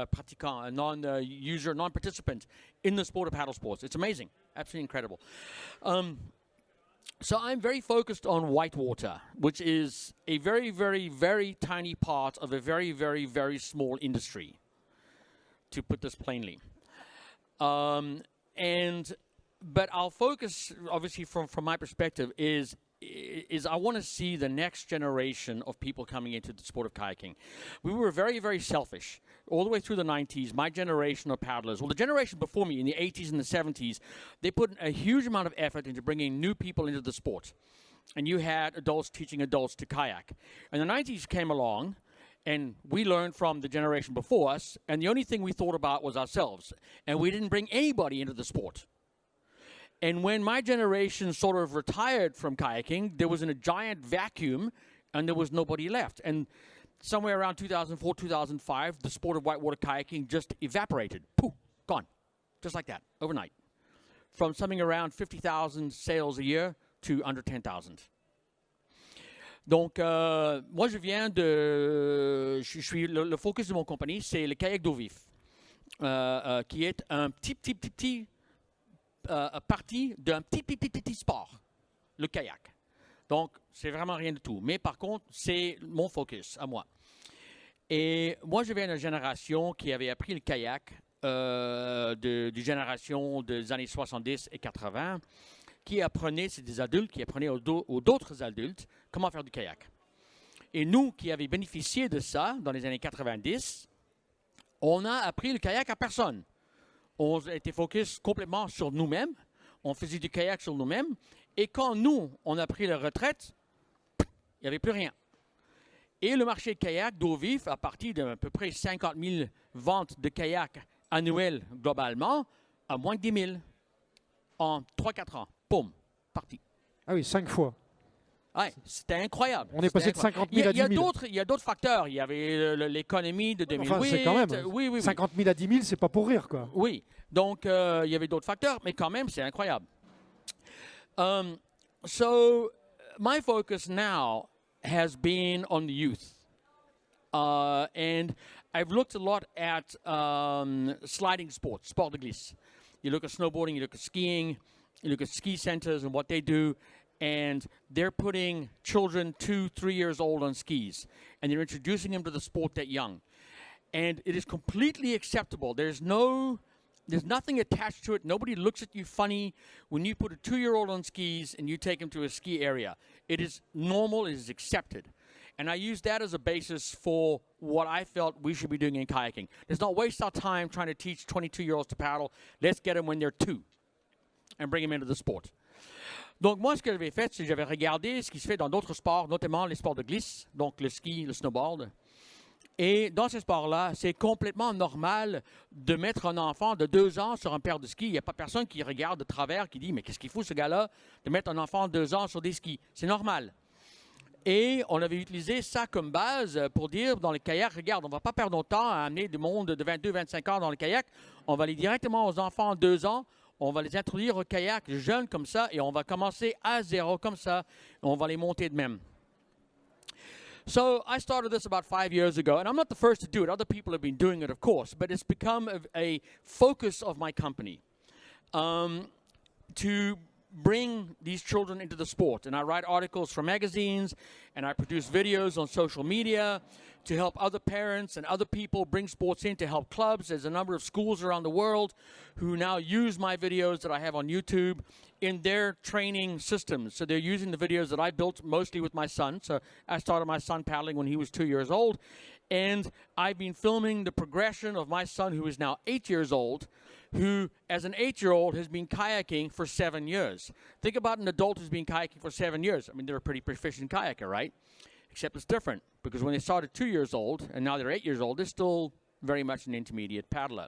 a non-user, non-participant in the sport of paddle sports. It's amazing. Absolutely incredible. So I'm very focused on whitewater, which is a very, very, very tiny part of a very, very, very small industry, to put this plainly. But our focus, obviously, from my perspective, is I want to see the next generation of people coming into the sport of kayaking. We were very, very selfish. All the way through the 90s, my generation of paddlers, well, the generation before me in the 80s and the 70s, they put a huge amount of effort into bringing new people into the sport. And you had adults teaching adults to kayak. And the 90s came along, and we learned from the generation before us, and the only thing we thought about was ourselves. And we didn't bring anybody into the sport. And when my generation sort of retired from kayaking, there was a giant vacuum, and there was nobody left. And somewhere around 2004, 2005, the sport of whitewater kayaking just evaporated. Poof, gone. Just like that, overnight. From something around 50,000 sails a year to under 10,000. Donc, moi, je suis le focus de mon compagnie, c'est le kayak d'eau vif, qui est un petit partie d'un petit sport, le kayak. Donc, c'est vraiment rien du tout. Mais par contre, c'est mon focus à moi. Et moi, je viens d'une génération qui avait appris le kayak, d'une génération des années 70 et 80, qui apprenait, c'est des adultes, qui apprenaient aux d'autres adultes comment faire du kayak. Et nous, qui avions bénéficié de ça dans les années 90, on a appris le kayak à personne. On était focus complètement sur nous-mêmes. On faisait du kayak sur nous-mêmes. Et quand nous, on a pris la retraite, il n'y avait plus rien. Et le marché de kayak d'eau vive, à partir d'à peu près 50 000 ventes de kayak annuelles globalement, à moins de 10 000 en 3-4 ans. Boum, parti. Ah oui, 5 fois. Oui, c'était incroyable. On est passé de 50 000 à 10 000. Il y a d'autres facteurs. Il y avait l'économie de 2008. Enfin, c'est quand même. Oui. 50 000 à 10 000, c'est pas pour rire, quoi. Oui. Donc, il y avait d'autres facteurs, mais quand même, c'est incroyable. So, my focus now has been on the youth. And I've looked a lot at sliding sports, sport de glisse. You look at snowboarding, you look at skiing, you look at ski centers and what they do. And they're putting children 2-3 years old on skis. And they're introducing them to the sport that young. And it is completely acceptable. There's nothing attached to it. Nobody looks at you funny when you put a 2-year-old on skis and you take him to a ski area. It is normal. It is accepted. And I use that as a basis for what I felt we should be doing in kayaking. Let's not waste our time trying to teach 22-year-olds to paddle. Let's get them when they're 2 and bring them into the sport. Donc, moi, ce que j'avais fait, c'est que j'avais regardé ce qui se fait dans d'autres sports, notamment les sports de glisse, donc le ski, le snowboard. Et dans ces sports-là, c'est complètement normal de mettre un enfant de 2 ans sur un paire de skis. Il n'y a pas personne qui regarde de travers, qui dit « Mais qu'est-ce qu'il fout, ce gars-là, de mettre un enfant de 2 ans sur des skis? » C'est normal. Et on avait utilisé ça comme base pour dire dans le kayak, regarde, on ne va pas perdre notre temps à amener du monde de 22-25 ans dans le kayak. On va aller directement aux enfants de 2 ans. On va les introduire au kayak jeunes comme ça et on va commencer à 0 comme ça. On va les monter de même. So I started this about 5 years ago, and I'm not the first to do it. Other people have been doing it, of course, but it's become a focus of my company to bring these children into the sport. And I write articles for magazines, and I produce videos on social media to help other parents and other people bring sports in, to help clubs. There's a number of schools around the world who now use my videos that I have on YouTube in their training systems. So they're using the videos that I built mostly with my son. So I started my son paddling when he was 2 years old. And I've been filming the progression of my son, who is now 8 years old, who, as an 8-year-old, has been kayaking for 7 years. Think about an adult who's been kayaking for 7 years. I mean, they're a pretty proficient kayaker, right? Except it's different, because when they started 2 years old, and now they're 8 years old, they're still very much an intermediate paddler.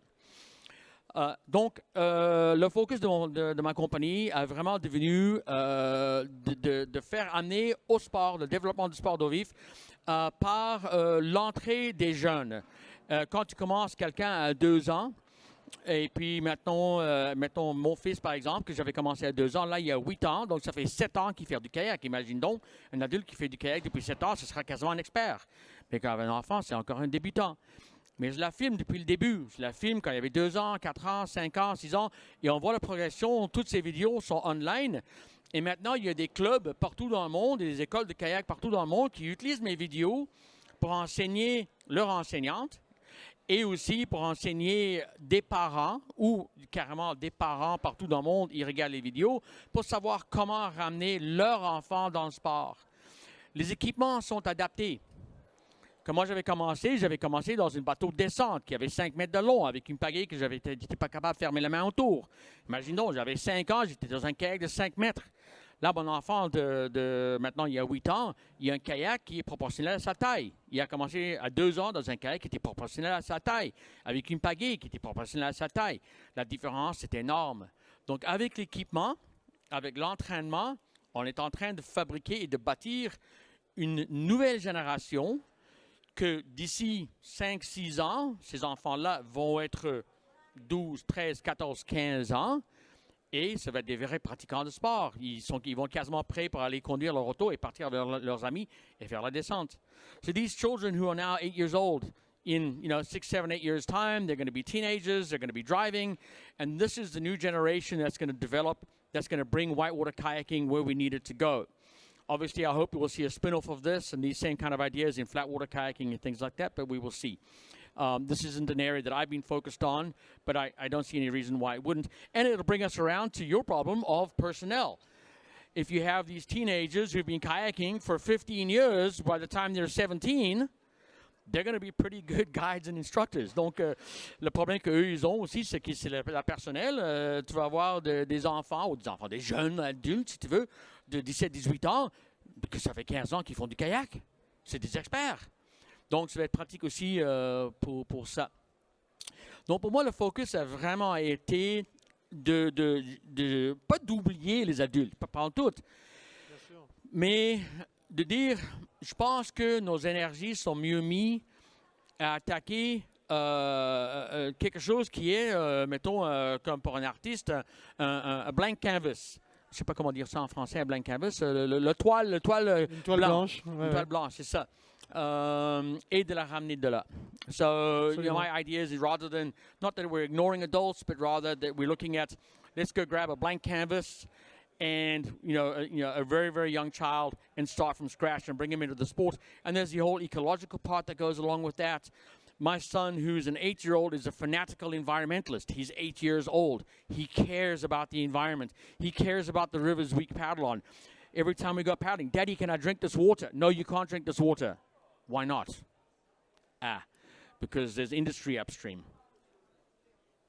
Donc, le focus de ma compagnie a vraiment devenu de faire amener au sport, le développement du sport d'eau vive, par l'entrée des jeunes. Quand tu commences quelqu'un à 2 ans, et puis mettons mon fils par exemple, que j'avais commencé à 2 ans, là il y a 8 ans, donc ça fait 7 ans qu'il fait du kayak. Imagine donc, un adulte qui fait du kayak depuis 7 ans, ce sera quasiment un expert. Mais quand un enfant, c'est encore un débutant. Mais je la filme depuis le début. Je la filme quand il y avait 2 ans, 4 ans, 5 ans, 6 ans. Et on voit la progression. Toutes ces vidéos sont online. Et maintenant, il y a des clubs partout dans le monde et des écoles de kayak partout dans le monde qui utilisent mes vidéos pour enseigner leurs enseignantes et aussi pour enseigner des parents ou carrément des parents partout dans le monde. Ils regardent les vidéos pour savoir comment ramener leur enfant dans le sport. Les équipements sont adaptés. Quand moi j'avais commencé dans un bateau de descente qui avait 5 mètres de long avec une pagaie que j'étais pas capable de fermer la main autour. Imaginons, j'avais 5 ans, j'étais dans un kayak de 5 mètres. Là, mon enfant maintenant il y a 8 ans, il y a un kayak qui est proportionnel à sa taille. Il a commencé à 2 ans dans un kayak qui était proportionnel à sa taille, avec une pagaie qui était proportionnelle à sa taille. La différence est énorme. Donc avec l'équipement, avec l'entraînement, on est en train de fabriquer et de bâtir une nouvelle génération que d'ici 5-6 ans, ces enfants-là vont être 12, 13, 14, 15 ans et ça va être des vrais pratiquants de sport. Ils vont quasiment prêts pour aller conduire leur auto et partir avec leurs amis et faire la descente. So these children who are now 8 years old, in 6, 7, 8 years time, they're going to be teenagers, they're going to be driving, and this is the new generation that's going to develop, that's going to bring whitewater kayaking where we need it to go. Obviously, I hope we will see a spin-off of this and these same kind of ideas in flatwater kayaking and things like that, but we will see. This isn't an area that I've been focused on, but I don't see any reason why it wouldn't. And it'll bring us around to your problem of personnel. If you have these teenagers who've been kayaking for 15 years, by the time they're 17, they're going to be pretty good guides and instructors. Donc, le problème qu'eux, ils ont aussi, c'est que c'est le personnel. Tu vas avoir des enfants, ou des jeunes adultes, si tu veux, de 17-18 ans, que ça fait 15 ans qu'ils font du kayak. C'est des experts. Donc, ça va être pratique aussi pour ça. Donc, pour moi, le focus a vraiment été pas d'oublier les adultes, pas en tout, mais de dire, je pense que nos énergies sont mieux mises à attaquer quelque chose qui est, mettons, comme pour un artiste, un blank canvas. Je ne sais pas comment dire ça en français, un blank canvas. Une toile blanche. Une toile blanche, c'est ça. Et de la ramener de là. So, my idea is rather than, not that we're ignoring adults, but rather that we're looking at, let's go grab a blank canvas and a very, very young child and start from scratch and bring him into the sport. And there's the whole ecological part that goes along with that. My son, who's an 8-year-old, is a fanatical environmentalist. He's 8 years old. He cares about the environment. He cares about the rivers we paddle on. Every time we go paddling, Daddy, can I drink this water? No, you can't drink this water. Why not? Because there's industry upstream.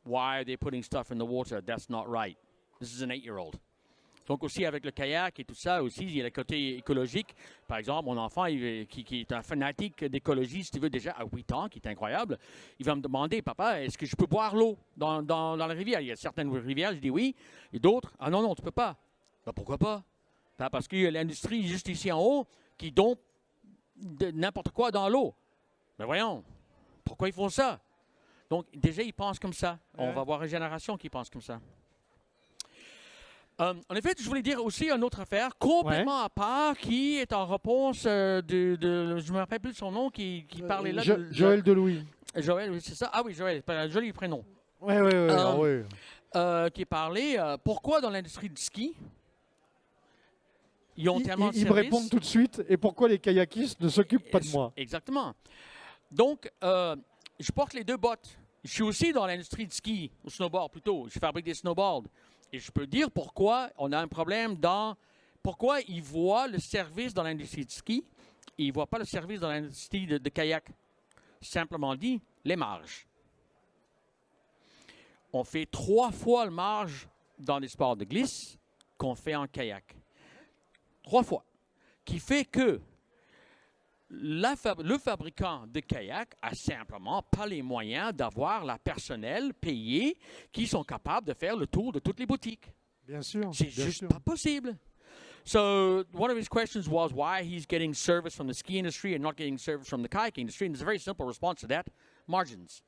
Why are they putting stuff in the water? That's not right. This is an 8-year-old. Donc aussi avec le kayak et tout ça, aussi il y a le côté écologique. Par exemple, mon enfant qui est un fanatique d'écologie, si tu veux, déjà à 8 ans, qui est incroyable, il va me demander, papa, est-ce que je peux boire l'eau dans la rivière? Il y a certaines rivières, je dis oui, et d'autres, ah non, tu peux pas. Ben, pourquoi pas? Ben, parce qu'il y a l'industrie juste ici en haut qui dompe n'importe quoi dans l'eau. Mais voyons, pourquoi ils font ça? Donc déjà, ils pensent comme ça. On va avoir une génération qui pense comme ça. En effet, je voulais dire aussi une autre affaire complètement à part qui est en réponse je ne me rappelle plus de son nom, qui parlait là. Joël Delouis. Joël, oui, c'est ça. Ah oui, Joël, c'est un joli prénom. Oui. Qui parlait pourquoi dans l'industrie du ski, Ils ont tellement de Ils me services. répondent tout de suite. Et pourquoi les kayakistes ne s'occupent pas de moi? Exactement. Donc, je porte les deux bottes. Je suis aussi dans l'industrie de ski, ou snowboard plutôt. Je fabrique des snowboards. Et je peux dire pourquoi on a un problème pourquoi ils voient le service dans l'industrie de ski et ils ne voient pas le service dans l'industrie de kayak. Simplement dit, les marges. On fait 3 fois le marge dans les sports de glisse qu'on fait en kayak. 3 fois. Qui fait que le fabricant de kayak a simplement pas les moyens d'avoir la personnel payé qui sont capables de faire le tour de toutes les boutiques. Bien sûr. C'est juste pas possible. So one of his questions was why he's getting service from the ski industry and not getting service from the kayak industry. And there's a very simple response to that: margins.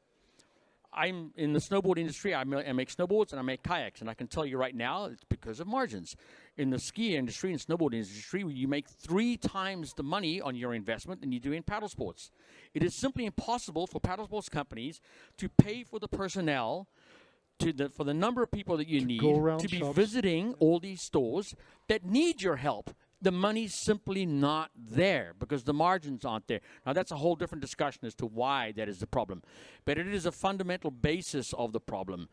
I'm in the snowboard industry. I make snowboards and I make kayaks, and I can tell you right now, it's because of margins. In the ski industry and snowboard industry, you make 3 times the money on your investment than you do in paddle sports. It is simply impossible for paddle sports companies to pay for the personnel, for the number of people that you need to be visiting all these stores that need your help. The money's simply not there because the margins aren't there. Now, that's a whole different discussion as to why that is the problem. But it is a fundamental basis of the problem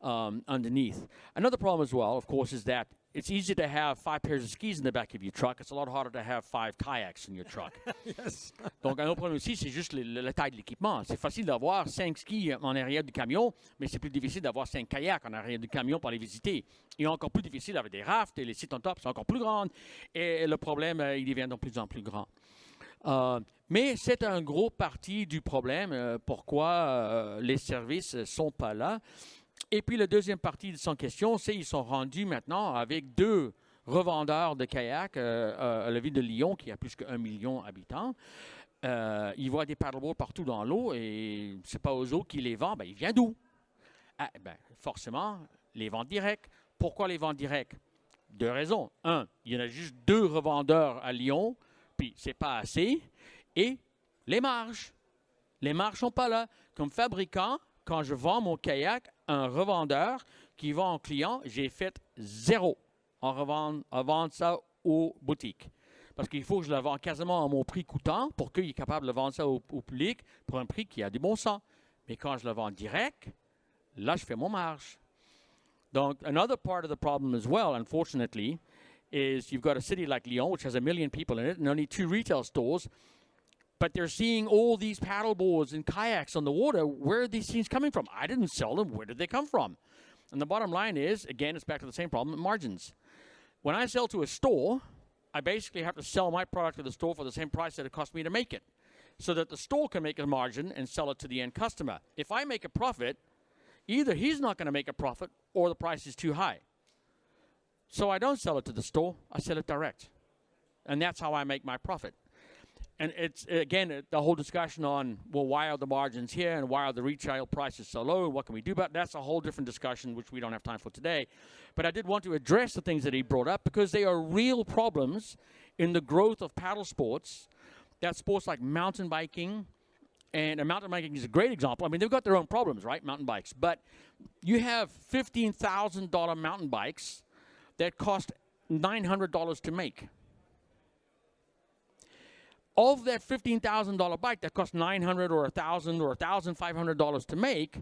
underneath. Another problem as well, of course, is that it's easy to have 5 pairs of skis in the back of your truck. It's a lot harder to have 5 kayaks in your truck. Yes. Donc, un autre problème aussi, c'est juste la taille de l'équipement. C'est facile d'avoir 5 skis en arrière du camion, mais c'est plus difficile d'avoir 5 kayaks en arrière du camion pour les visiter. Et encore plus difficile avec des rafts et les sites on top sont encore plus grands. Et le problème, il devient de plus en plus grand. Mais c'est un gros parti du problème, pourquoi les services ne sont pas là. Et puis, la deuxième partie de son question, c'est qu'ils sont rendus maintenant avec 2 revendeurs de kayaks à la ville de Lyon, qui a plus que 1 million d'habitants. Ils voient des paddleboards partout dans l'eau et c'est pas aux autres qui les vendent. Ben, ils viennent d'où? Forcément, les ventes directes. Pourquoi les ventes directes? 2 raisons. 1, il y en a juste 2 revendeurs à Lyon, puis c'est pas assez. Et les marges. Les marges sont pas là. Comme fabricant, quand je vends mon kayak, un revendeur qui vend un client, j'ai fait 0 en vendre ça aux boutiques. Parce qu'il faut que je le vende quasiment à mon prix coûtant pour qu'il soit capable de vendre ça au public pour un prix qui a du bon sens. Mais quand je le vends direct, là, je fais mon marge. Donc, another part of the problem as well, unfortunately, is you've got a city like Lyon, which has 1 million people in it, and only 2 retail stores. But they're seeing all these paddle boards and kayaks on the water. Where are these things coming from? I didn't sell them. Where did they come from? And the bottom line is, again, it's back to the same problem, margins. When I sell to a store, I basically have to sell my product to the store for the same price that it cost me to make it, so that the store can make a margin and sell it to the end customer. If I make a profit, either he's not going to make a profit or the price is too high. So I don't sell it to the store. I sell it direct. And that's how I make my profit. And it's, again, the whole discussion on, well, why are the margins here and why are the retail prices so low and what can we do about it? That's a whole different discussion, which we don't have time for today. But I did want to address the things that he brought up because they are real problems in the growth of paddle sports. That sports like mountain biking, and mountain biking is a great example. I mean, they've got their own problems, right, mountain bikes. But you have $15,000 mountain bikes that cost $900 to make. Of that $15,000 bike that costs $900 or $1,000 or $1,500 to make,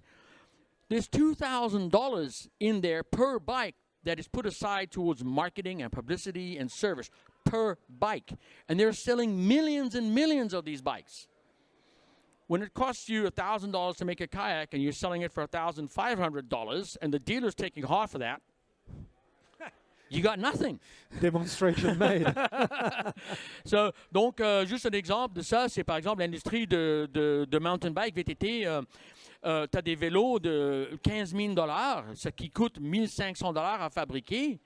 there's $2,000 in there per bike that is put aside towards marketing and publicity and service per bike. And they're selling millions and millions of these bikes. When it costs you $1,000 to make a kayak and you're selling it for $1,500 and the dealer's taking half of that, you got nothing. Demonstration made. Donc, juste un exemple de ça, c'est par exemple l'industrie de mountain bike, VTT. Tu as des vélos de 15 000 $, ce qui coûte 1 500 $ à fabriquer.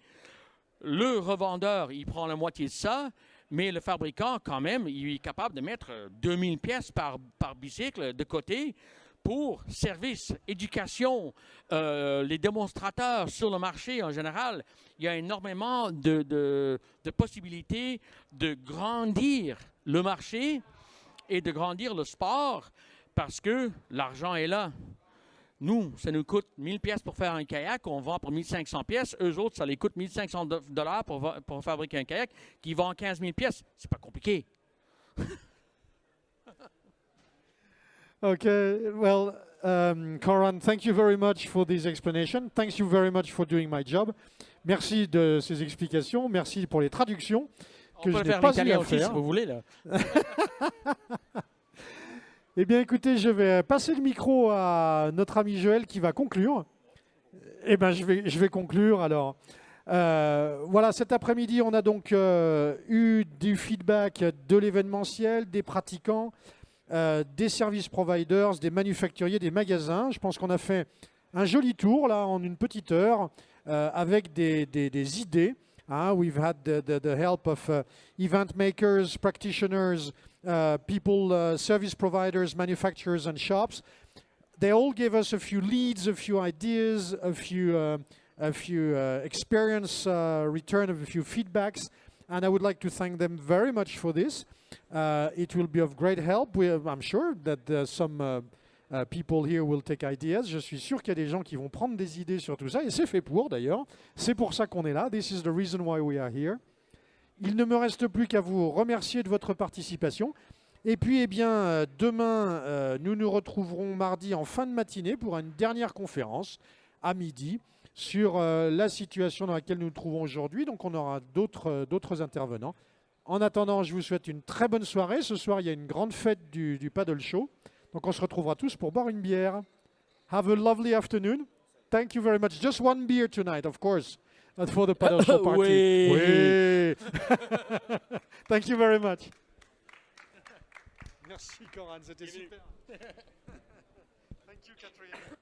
Le revendeur, il prend la moitié de ça, mais le fabricant, quand même, il est capable de mettre 2000 pièces par bicycle de côté pour service, éducation, les démonstrateurs sur le marché en général. Il y a énormément de possibilités de grandir le marché et de grandir le sport parce que l'argent est là. Nous, ça nous coûte 1000 pièces pour faire un kayak, on vend pour 1500 pièces. Eux autres, ça les coûte 1500 dollars pour fabriquer un kayak qui vend 15 000 pièces. C'est pas compliqué. Okay, well, Coran, thank you very much for this explanation. Thank you very much for doing my job. Merci de ces explications. Merci pour les traductions On que peut je le n'ai faire en pas eu italien à aussi, faire. si vous voulez. Là. Eh bien, écoutez, je vais passer le micro à notre ami Joël qui va conclure. Eh bien, je vais conclure alors. Voilà, cet après-midi, on a donc eu du feedback de l'événementiel, des pratiquants, des service providers, des manufacturiers, des magasins. Je pense qu'on a fait un joli tour là en une petite heure avec des idées. We've had the help of event makers, practitioners, people, service providers, manufacturers and shops. They all gave us a few leads, a few ideas, a few experience return, a few feedbacks, and I would like to thank them very much for this. It will be of great help. I'm sure that some people here will take ideas. Je suis sûr qu'il y a des gens qui vont prendre des idées sur tout ça, et c'est fait pour d'ailleurs. C'est pour ça qu'on est là. This is the reason why we are here. Il ne me reste plus qu'à vous remercier de votre participation. Et puis, eh bien, demain, nous nous retrouverons mardi en fin de matinée pour une dernière conférence à midi sur la situation dans laquelle nous nous trouvons aujourd'hui. Donc, on aura d'autres intervenants. En attendant, je vous souhaite une très bonne soirée. Ce soir, il y a une grande fête du paddle show. Donc, on se retrouvera tous pour boire une bière. Have a lovely afternoon. Thank you very much. Just one beer tonight, of course, for the paddle show party. Oui. Thank you very much. Merci, Coran. C'était super. Thank you, Catherine.